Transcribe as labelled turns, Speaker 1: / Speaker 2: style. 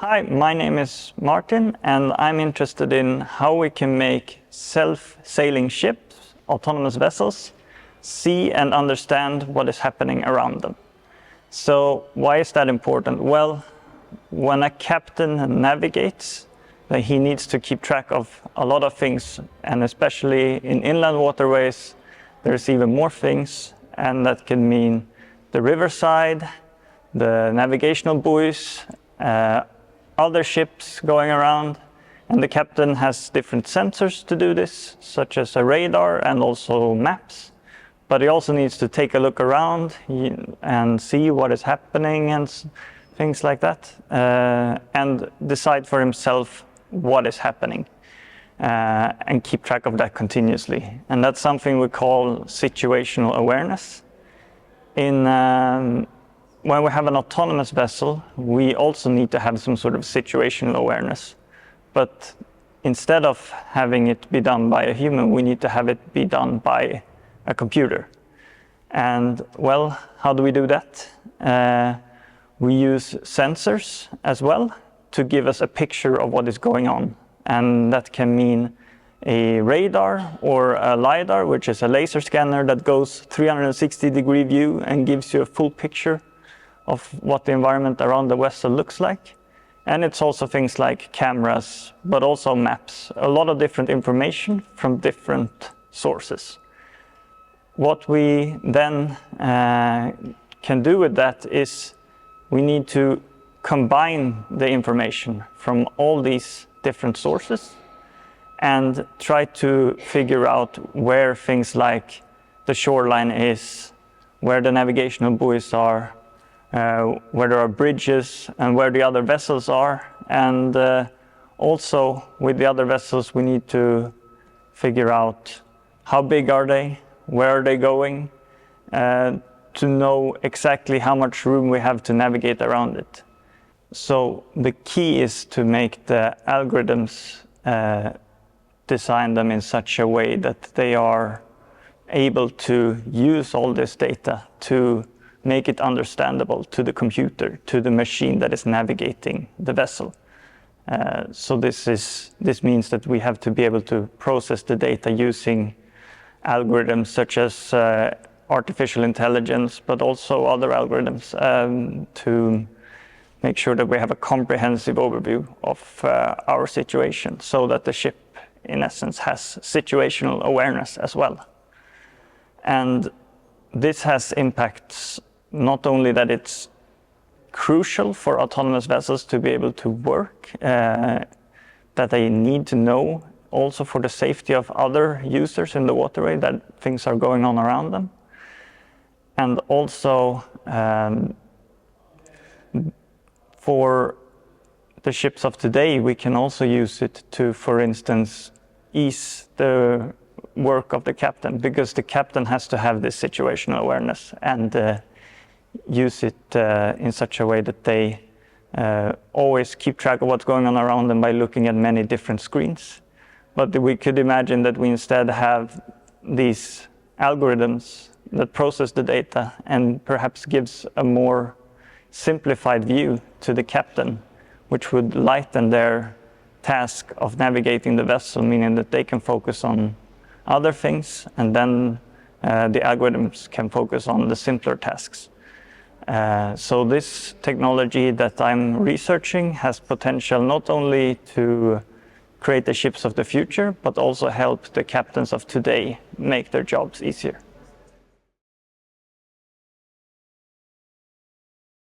Speaker 1: Hi, my name is Martin, and I'm interested in how we can make self-sailing ships, autonomous vessels, see and understand what is happening around them. So why is that important? Well, when a captain navigates, he needs to keep track of a lot of things, and especially in inland waterways, there's even more things, and that can mean the riverside, the navigational buoys, other ships going around, and the captain has different sensors to do this, such as a radar and also maps. But he also needs to take a look around and see what is happening and things like that, and decide for himself what is happening, and keep track of that continuously. And that's something we call situational awareness. When we have an autonomous vessel, we also need to have some sort of situational awareness. But instead of having it be done by a human, we need to have it be done by a computer. And well, how do we do that? We use sensors as well to give us a picture of what is going on. And that can mean a radar or a LiDAR, which is a laser scanner that goes 360-degree view and gives you a full picture of what the environment around the vessel looks like. And it's also things like cameras, but also maps, a lot of different information from different sources. What we then can do with that is we need to combine the information from all these different sources and try to figure out where things like the shoreline is, where the navigational buoys are, where there are bridges and where the other vessels are. And also with the other vessels, we need to figure out how big are they, where are they going, to know exactly how much room we have to navigate around it. So the key is to make the algorithms, design them in such a way that they are able to use all this data to make it understandable to the computer, to the machine that is navigating the vessel. So this means that we have to be able to process the data using algorithms such as artificial intelligence, but also other algorithms to make sure that we have a comprehensive overview of our situation, so that the ship, in essence, has situational awareness as well. And this has impacts not only that it's crucial for autonomous vessels to be able to work, that they need to know also for the safety of other users in the waterway that things are going on around them. And also for the ships of today, we can also use it to, for instance, ease the work of the captain, because the captain has to have this situational awareness and use it in such a way that they always keep track of what's going on around them by looking at many different screens. But we could imagine that we instead have these algorithms that process the data and perhaps gives a more simplified view to the captain, which would lighten their task of navigating the vessel, meaning that they can focus on other things, and then the algorithms can focus on the simpler tasks. So this technology that I'm researching has potential not only to create the ships of the future, but also help the captains of today make their jobs easier.